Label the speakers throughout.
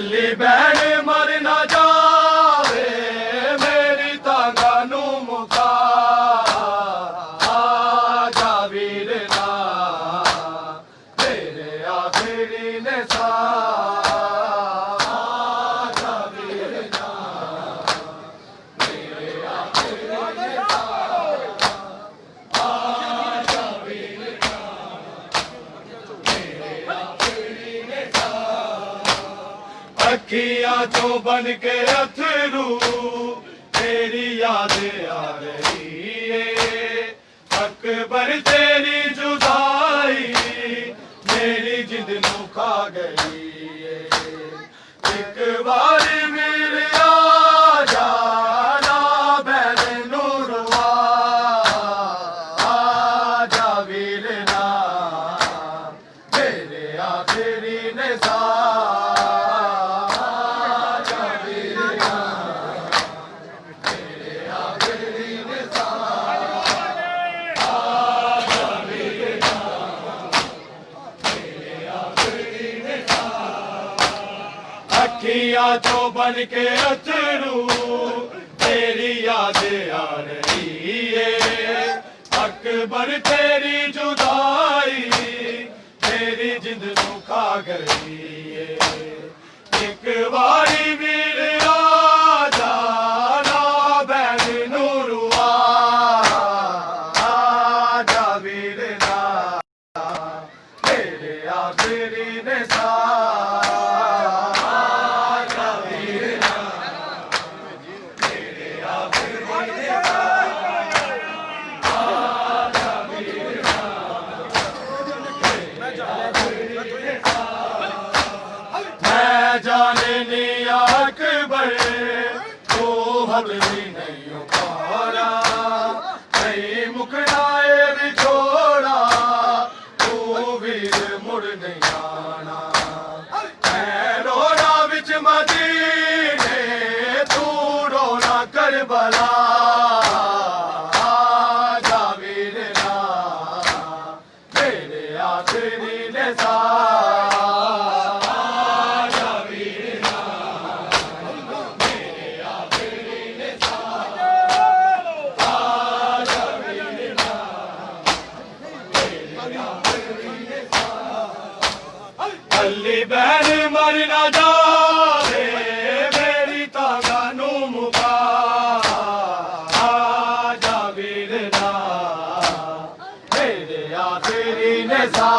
Speaker 1: कल्ली बहन मर ना जावे मेरी तांगा नू मुका आजा वीर ना तेरे आखिरी ने सा आजा वीर ना तेरे आखिरी ने सा आजा वीर ना तेरे आखिरी ने सा अखियां चो बन के अथरू तेरी याद आ रही है अकबर तेरी जुदाई मेरी जिद नू खा गई है एक बार वीर आ जाना बैल नू रुआ आजा वीर ना मेरे आखिरी ने सा अखियां जो बन के अथरू तेरी याद आ रही है अकबर तेरी जुदाई तेरी जिद नू खा गई है एक बारी वीर आ जाना बैन नू रुआ आजा वीर ना तेरे आखिरी ने सा जाने नहीं अकबर तो हबली नहीं पारा नहीं मुकराए बिछोड़ा तू वीर मुड़ नहीं आना मैं रोना बिच मदीने तू रोना करबला आजा वीर ना तेरे आखिरी ने सा कल्ली बहन मर ना जावे मेरी तांगा नू मुका आजा वीर ना तेरे आखिरी ने सा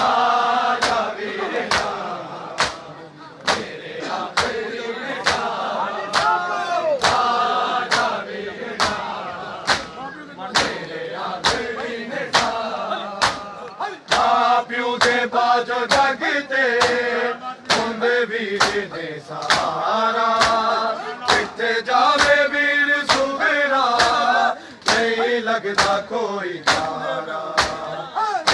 Speaker 1: आजा वीर ना तेरे आखिरी ने सा आजा वीर ना तेरे आखिरी ने सा प्यू दे बाजो जगते तुंद वीर दे सहारा किथे जावे वीर सुबेरा नहीं लगता कोई तारा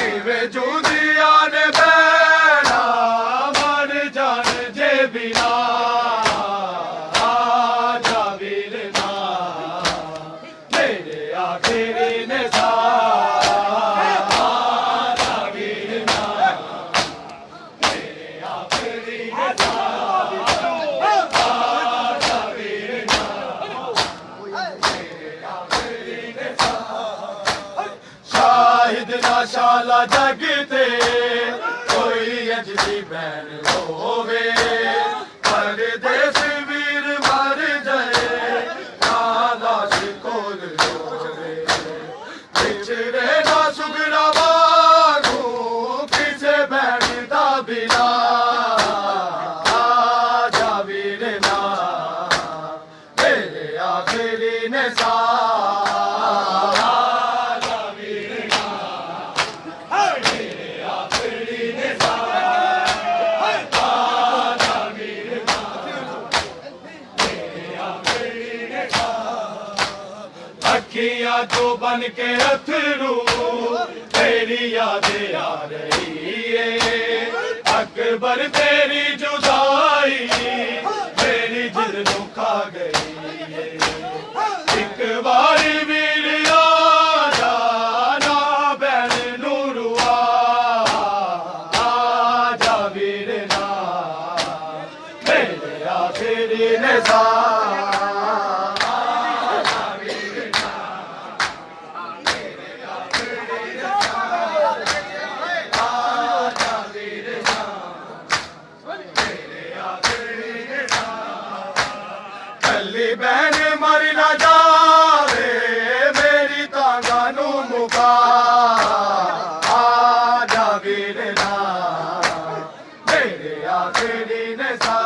Speaker 1: इवे जूदिया ने बैना मर जान जे बिना आजा वीर ना तेरे आखिरी ने सा शाहिद ना शाला जगते कोई अजली बहन होवे परदेस वीर मर जाए ना लाश कोल होवे पिछड़े ना सुगरा बागू किसे बहन दा बिना आजा वीर ना तेरे आखिरी ने सा अखियां जो बन के अथरू तेरी याद आ रही है अकबर तेरी जुदाई मेरी दिल नू खा गई है एक बारी वीर आ जाना बैन नू रुआ आजा वीर ना सा कल्ली बहन मर ना जावे मेरी तांगा नू मुका आजा वीर ना मेरे आखिरी ने सा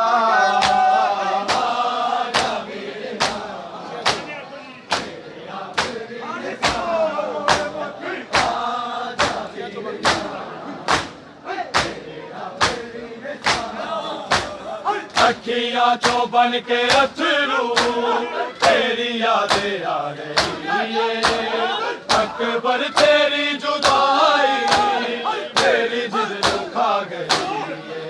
Speaker 1: अखियां चो बन के अथरू तेरी यादें आ रही है अकबर तेरी जुदाई तेरी जिद खा गई है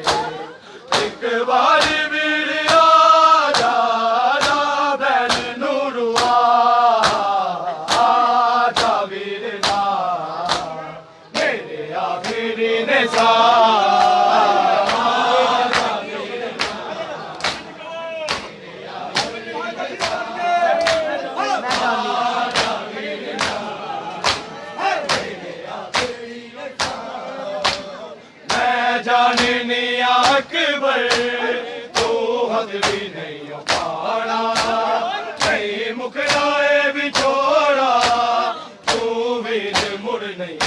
Speaker 1: एक बार वीर आजा ना बहन नूरुआ आजा वीर ना मेरे आखिरी ने सा जाने नहीं अकबर तू हद भी नहीं पाड़ा नहीं मुखराए भी छोड़ा तू वीर मुड़ नहीं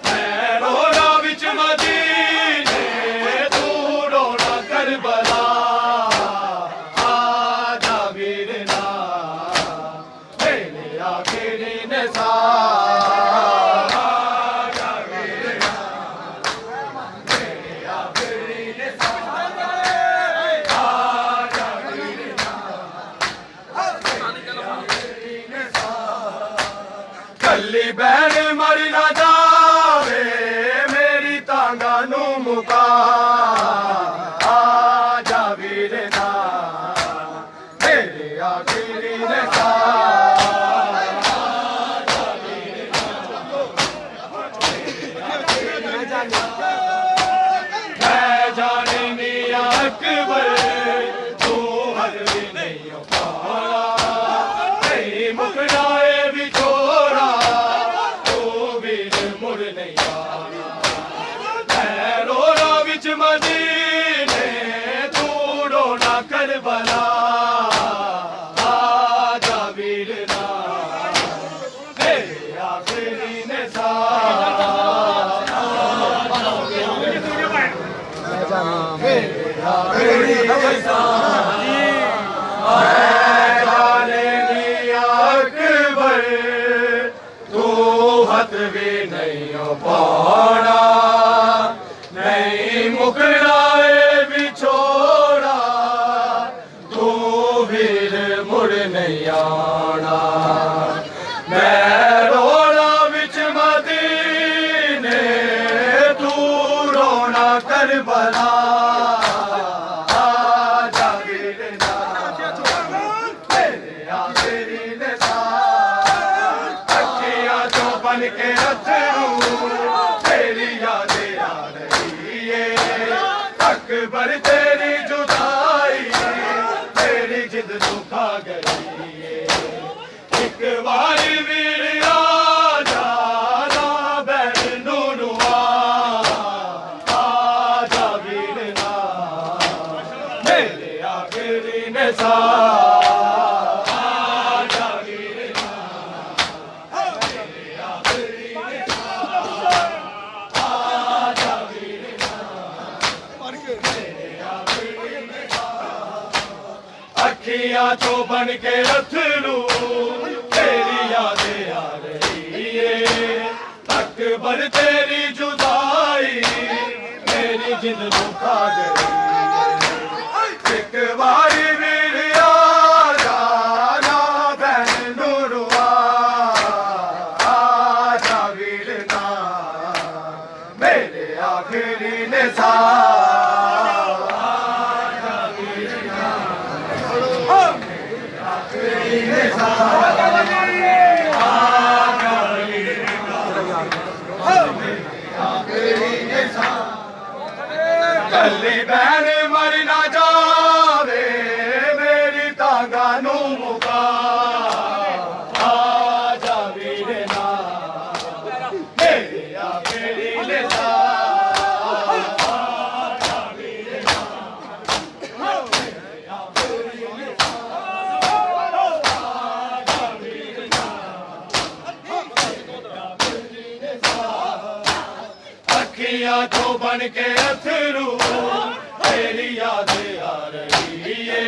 Speaker 1: मैं रोना बिच मदीने तू रोना करबला आजा वीर ना मेरे आखिरी ने सा कल्ली बहन मर ना जावे मेरी तांगा नू मुका आजा वीर ना मेरे आखिरी ने सा मैं जाने नहीं अकबर तू हद भी नहीं पाड़ा नहीं मुकराए भी छोड़ा मैं रोना बिच मदीने तू रोना करबला आजा वीर ना मेरे आखिरी ने सा मेरे आखिरी ने सा मैं जाने नहीं अकबर तू हद भी नहीं पाड़ा नहीं मुकराए भी छोड़ा तू वीर मुड़ नहीं आना मैं रोना बिच मदीने तू रोना करबला आजा वीर ना मेरे आखिरी ने सा बन के अथरू तेरी यादें आ रही है अकबर तेरी जुदाई तेरी जिद खा गई है एक बार वीर आजा ना बहन नूरुआ आजा वीर ना मेरे आखिरी ने सा अखियां चो बन के अथरू तेरी यादें आ रही है अकबर तेरी जुदाई मेरी जिद खा गई एक बार वीर आजा ना बहन नूरुआ आजा वीर ना मेरे आखिरी ने सा कल्ली बहन मेरे आखिरी निसार अखियां तो बन के अथरू तेरी याद आ रही है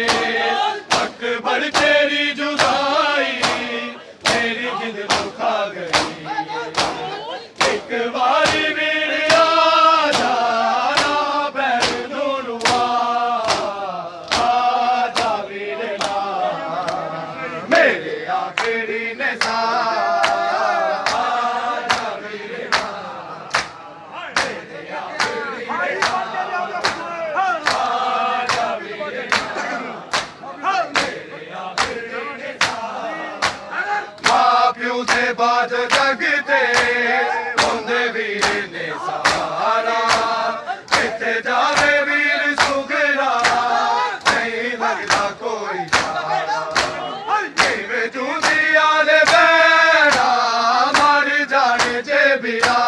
Speaker 1: अकबर तेरी जुदाई तेरी जिद दुखा गई एक बारी वीर आ जाना बैर नूरुआ आजा वीर ना मेरे आखिरी निसार से बाज जगते होंदे वीर ने सहारा किथे जावे वीर सुगरा नहीं लगता कोई चारा जिवें जूंदिया ने बैरा मर जाने जे बिरा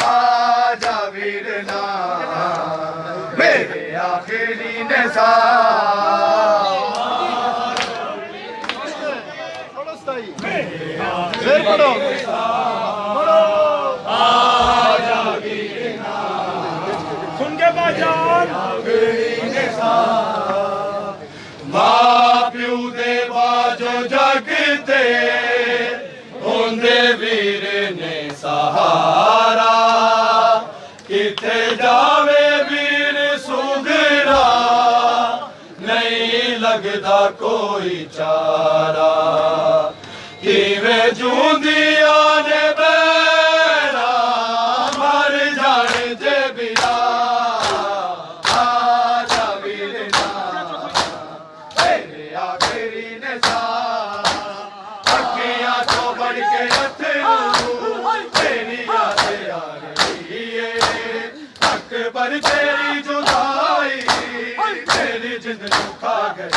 Speaker 1: आजा वीर ना मेरे आखिरी निसार फिर पढ़ो आजा वीर ना सुन के बाजान मां प्यू दे बाजो जगते होंदे वीर ने सहारा किथे जावे वीर सुगरा नहीं लगदा कोई चारा किवें जूंदिया ने बैरा मर जाने जे बिरा आजा वीर ना तेरे आखिरी निसार अखियां तो बढ़ के अथरू तेरी याद आ रही है अकबर तेरी जुदाई तेरी जिद दुखा गई